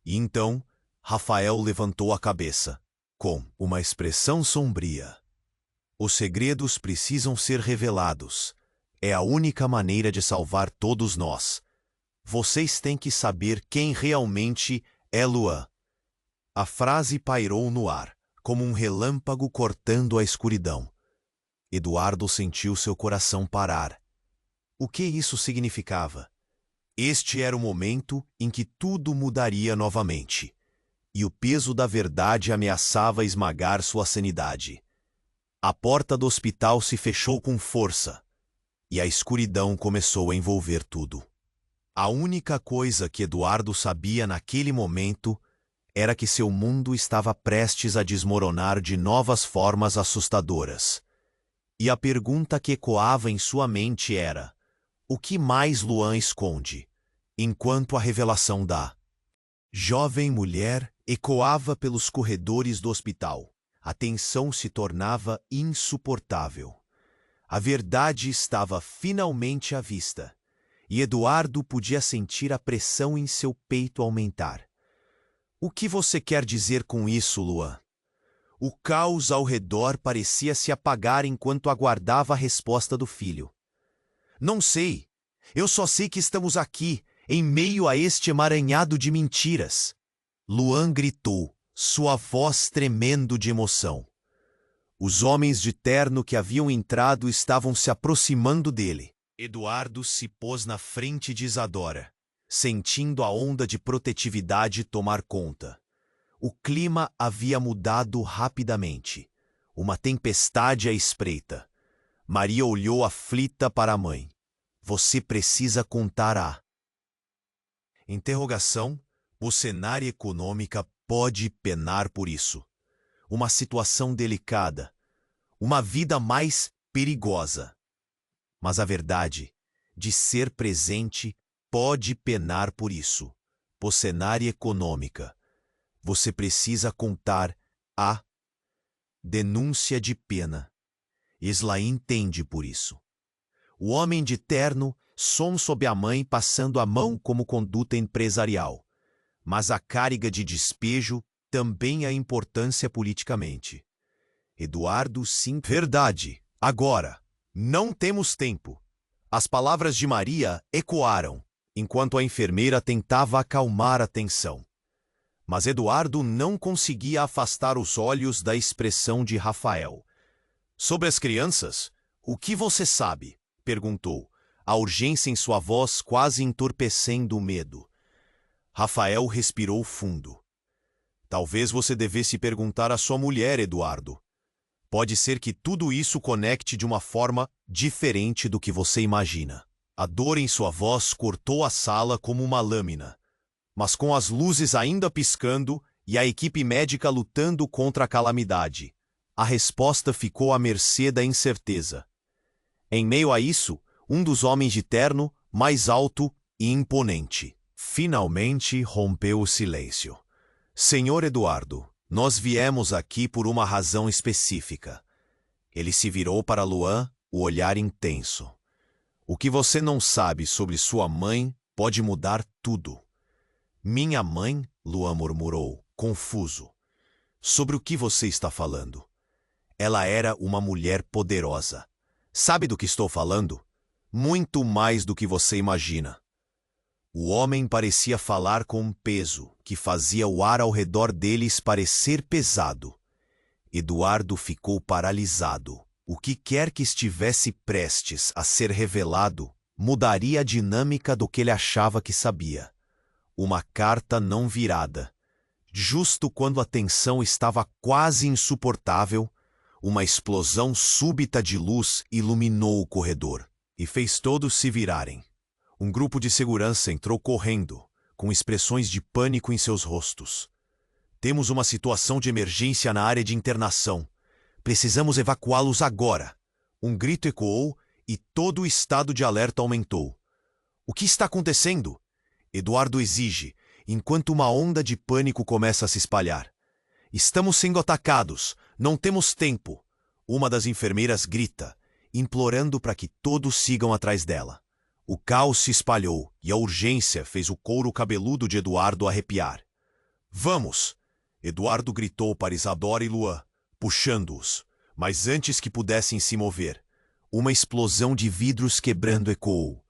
E então, Rafael levantou a cabeça, com uma expressão sombria. "Os segredos precisam ser revelados. É a única maneira de salvar todos nós. Vocês têm que saber quem realmente é Luan." A frase pairou no ar, como um relâmpago cortando a escuridão. Eduardo sentiu seu coração parar. O que isso significava? Este era o momento em que tudo mudaria novamente, e o peso da verdade ameaçava esmagar sua sanidade. A porta do hospital se fechou com força, e a escuridão começou a envolver tudo. A única coisa que Eduardo sabia naquele momento era que seu mundo estava prestes a desmoronar de novas formas assustadoras. E a pergunta que ecoava em sua mente era: o que mais Luan esconde, enquanto a revelação dá? Jovem mulher ecoava pelos corredores do hospital. A tensão se tornava insuportável. A verdade estava finalmente à vista, e Eduardo podia sentir a pressão em seu peito aumentar. O que você quer dizer com isso, Luan? O caos ao redor parecia se apagar enquanto aguardava a resposta do filho. Não sei. Eu só sei que estamos aqui, em meio a este emaranhado de mentiras. Luan gritou, sua voz tremendo de emoção. Os homens de terno que haviam entrado estavam se aproximando dele. Eduardo se pôs na frente de Isadora, sentindo a onda de protetividade tomar conta. O clima havia mudado rapidamente. Uma tempestade à espreita. Maria olhou aflita para a mãe. Você precisa contar a... Interrogação. O cenário econômica pode penar por isso. Uma situação delicada. Uma vida mais perigosa. Mas a verdade, de ser presente, pode penar por isso. Por cenário econômica. Você precisa contar a denúncia de pena. Isla entende por isso. O homem de terno som sob a mãe passando a mão como conduta empresarial. Mas a carga de despejo também é importância politicamente. Eduardo, sim, verdade. Agora, não temos tempo. As palavras de Maria ecoaram, enquanto a enfermeira tentava acalmar a tensão. Mas Eduardo não conseguia afastar os olhos da expressão de Rafael. Sobre as crianças, o que você sabe? Perguntou, a urgência em sua voz quase entorpecendo o medo. Rafael respirou fundo. Talvez você devesse perguntar à sua mulher, Eduardo. Pode ser que tudo isso conecte de uma forma diferente do que você imagina. A dor em sua voz cortou a sala como uma lâmina. Mas com as luzes ainda piscando e a equipe médica lutando contra a calamidade, a resposta ficou à mercê da incerteza. Em meio a isso, um dos homens de terno, mais alto e imponente, finalmente rompeu o silêncio. Senhor Eduardo, nós viemos aqui por uma razão específica. Ele se virou para Luan, o olhar intenso. O que você não sabe sobre sua mãe pode mudar tudo. Minha mãe? Luan murmurou, confuso. Sobre o que você está falando? Ela era uma mulher poderosa. Sabe do que estou falando? Muito mais do que você imagina. O homem parecia falar com um peso que fazia o ar ao redor deles parecer pesado. Eduardo ficou paralisado. O que quer que estivesse prestes a ser revelado mudaria a dinâmica do que ele achava que sabia. Uma carta não virada. Justo quando a tensão estava quase insuportável, uma explosão súbita de luz iluminou o corredor e fez todos se virarem. Um grupo de segurança entrou correndo, com expressões de pânico em seus rostos. Temos uma situação de emergência na área de internação. Precisamos evacuá-los agora. Um grito ecoou e todo o estado de alerta aumentou. O que está acontecendo? Eduardo exige, enquanto uma onda de pânico começa a se espalhar. Estamos sendo atacados. Não temos tempo. Uma das enfermeiras grita, implorando para que todos sigam atrás dela. O caos se espalhou e a urgência fez o couro cabeludo de Eduardo arrepiar. Vamos! Eduardo gritou para Isadora e Luan, puxando-os, mas antes que pudessem se mover, uma explosão de vidros quebrando ecoou.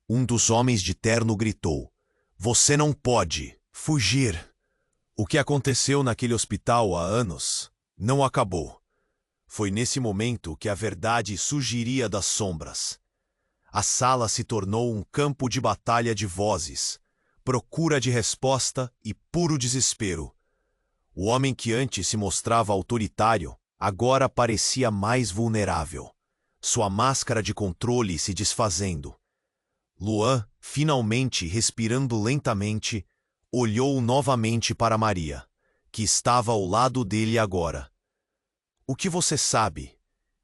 Um dos homens de terno gritou, você não pode fugir. O que aconteceu naquele hospital há anos não acabou. Foi nesse momento que a verdade surgiria das sombras. A sala se tornou um campo de batalha de vozes, procura de resposta e puro desespero. O homem que antes se mostrava autoritário, agora parecia mais vulnerável, sua máscara de controle se desfazendo. Luan, finalmente respirando lentamente, olhou novamente para Maria, que estava ao lado dele agora. O que você sabe?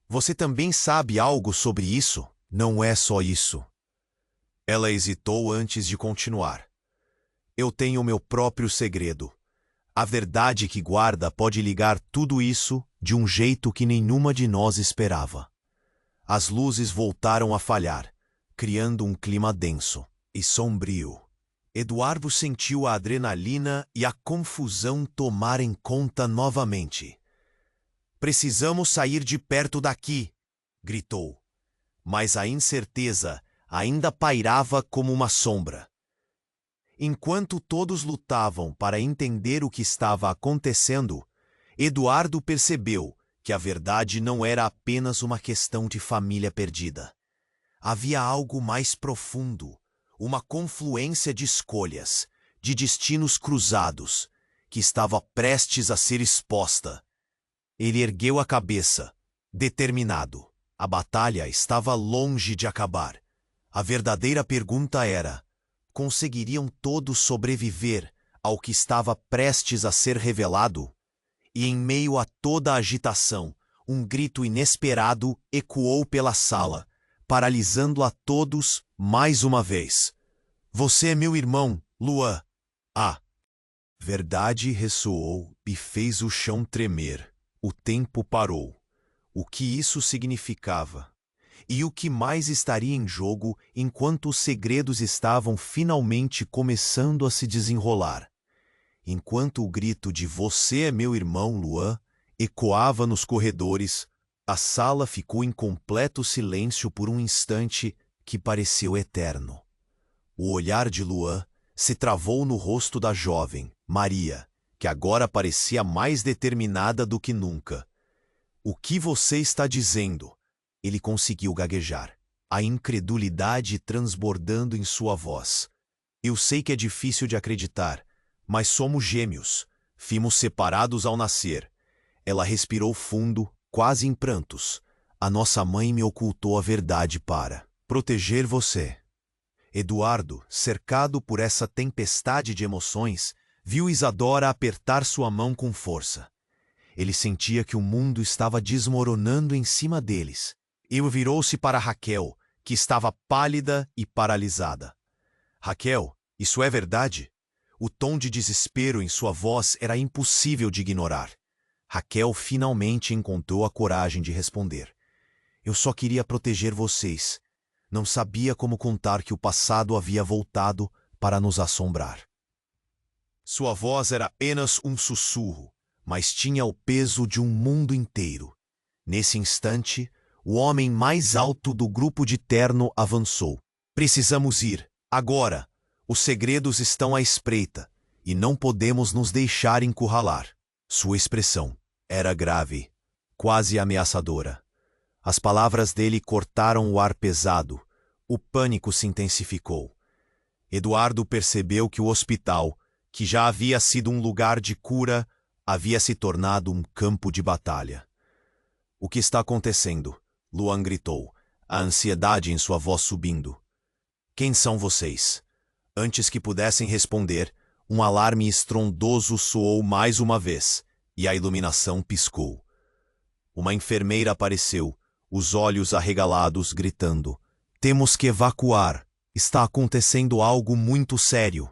Você também sabe algo sobre isso? Não é só isso. Ela hesitou antes de continuar. Eu tenho meu próprio segredo. A verdade que guarda pode ligar tudo isso de um jeito que nenhuma de nós esperava. As luzes voltaram a falhar, criando um clima denso e sombrio. Eduardo sentiu a adrenalina e a confusão tomarem conta novamente. "Precisamos sair de perto daqui", gritou. Mas a incerteza ainda pairava como uma sombra. Enquanto todos lutavam para entender o que estava acontecendo, Eduardo percebeu que a verdade não era apenas uma questão de família perdida. Havia algo mais profundo, uma confluência de escolhas, de destinos cruzados, que estava prestes a ser exposta. Ele ergueu a cabeça, determinado. A batalha estava longe de acabar. A verdadeira pergunta era: conseguiriam todos sobreviver ao que estava prestes a ser revelado? E em meio a toda a agitação, um grito inesperado ecoou pela sala, paralisando a todos mais uma vez. "Você é meu irmão, Luan." A verdade ressoou e fez o chão tremer. O tempo parou. O que isso significava? E o que mais estaria em jogo enquanto os segredos estavam finalmente começando a se desenrolar? Enquanto o grito de "Você é meu irmão, Luan" ecoava nos corredores, a sala ficou em completo silêncio por um instante que pareceu eterno. O olhar de Luan se travou no rosto da jovem, Maria, que agora parecia mais determinada do que nunca. "O que você está dizendo?" Ele conseguiu gaguejar, a incredulidade transbordando em sua voz. "Eu sei que é difícil de acreditar, mas somos gêmeos. Fomos separados ao nascer." Ela respirou fundo, quase em prantos. "A nossa mãe me ocultou a verdade para proteger você." Eduardo, cercado por essa tempestade de emoções, viu Isadora apertar sua mão com força. Ele sentia que o mundo estava desmoronando em cima deles. Ele virou-se para Raquel, que estava pálida e paralisada. "Raquel, isso é verdade?" O tom de desespero em sua voz era impossível de ignorar. Raquel finalmente encontrou a coragem de responder. "Eu só queria proteger vocês. Não sabia como contar que o passado havia voltado para nos assombrar." Sua voz era apenas um sussurro, mas tinha o peso de um mundo inteiro. Nesse instante, o homem mais alto do grupo de terno avançou. "Precisamos ir, agora. Os segredos estão à espreita, e não podemos nos deixar encurralar." Sua expressão era grave, quase ameaçadora. As palavras dele cortaram o ar pesado. O pânico se intensificou. Eduardo percebeu que o hospital, que já havia sido um lugar de cura, havia se tornado um campo de batalha. "O que está acontecendo?" Luan gritou, a ansiedade em sua voz subindo. "Quem são vocês?" Antes que pudessem responder, um alarme estrondoso soou mais uma vez, e a iluminação piscou. Uma enfermeira apareceu, os olhos arregalados, gritando: "Temos que evacuar. Está acontecendo algo muito sério."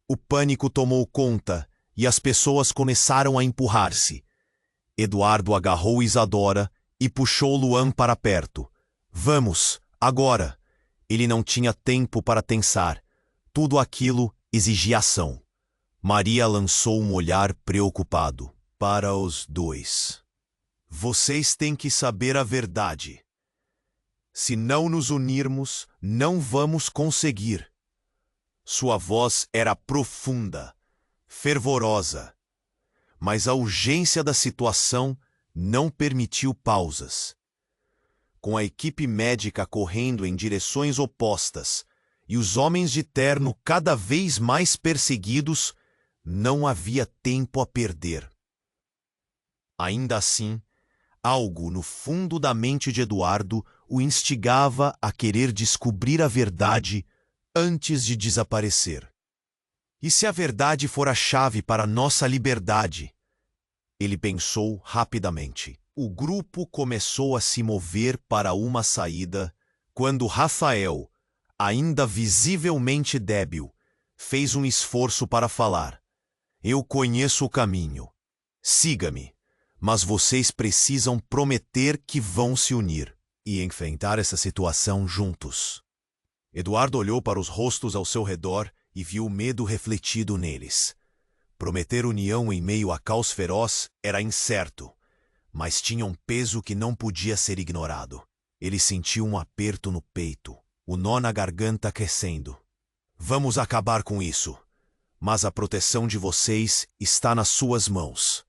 O pânico tomou conta, e as pessoas começaram a empurrar-se. Eduardo agarrou Isadora e puxou Luan para perto. "Vamos, agora!" Ele não tinha tempo para pensar. Tudo aquilo exigia ação. Maria lançou um olhar preocupado para os dois. "Vocês têm que saber a verdade. Se não nos unirmos, não vamos conseguir." Sua voz era profunda, fervorosa, mas a urgência da situação não permitiu pausas. Com a equipe médica correndo em direções opostas e os homens de terno cada vez mais perseguidos, não havia tempo a perder. Ainda assim, algo no fundo da mente de Eduardo o instigava a querer descobrir a verdade antes de desaparecer. E se a verdade for a chave para nossa liberdade? Ele pensou rapidamente. O grupo começou a se mover para uma saída quando Rafael, ainda visivelmente débil, fez um esforço para falar. Eu conheço o caminho. Siga-me. Mas vocês precisam prometer que vão se unir e enfrentar essa situação juntos. Eduardo olhou para os rostos ao seu redor e viu o medo refletido neles. Prometer união em meio a caos feroz era incerto, mas tinha um peso que não podia ser ignorado. Ele sentiu um aperto no peito, o nó na garganta crescendo. Vamos acabar com isso, mas a proteção de vocês está nas suas mãos.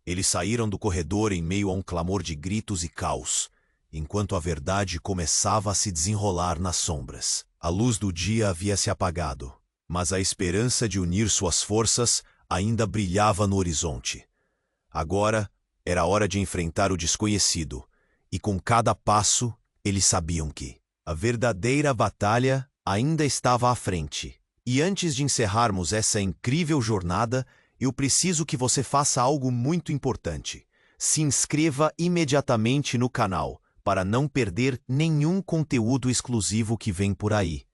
Eles saíram do corredor em meio a um clamor de gritos e caos, enquanto a verdade começava a se desenrolar nas sombras. A luz do dia havia se apagado, mas a esperança de unir suas forças ainda brilhava no horizonte. Agora era hora de enfrentar o desconhecido, e com cada passo eles sabiam que a verdadeira batalha ainda estava à frente. E antes de encerrarmos essa incrível jornada, eu preciso que você faça algo muito importante. Se inscreva imediatamente no canal para não perder nenhum conteúdo exclusivo que vem por aí.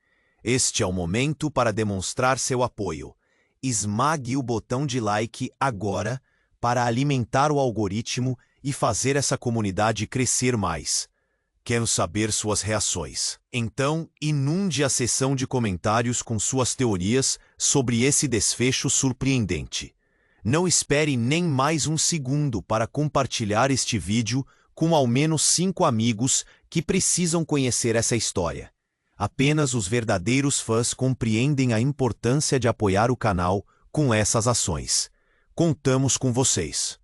Este é o momento para demonstrar seu apoio. Esmague o botão de like agora para alimentar o algoritmo e fazer essa comunidade crescer mais. Quero saber suas reações. Então, inunde a seção de comentários com suas teorias sobre esse desfecho surpreendente. Não espere nem mais um segundo para compartilhar este vídeo com ao menos 5 amigos que precisam conhecer essa história. Apenas os verdadeiros fãs compreendem a importância de apoiar o canal com essas ações. Contamos com vocês.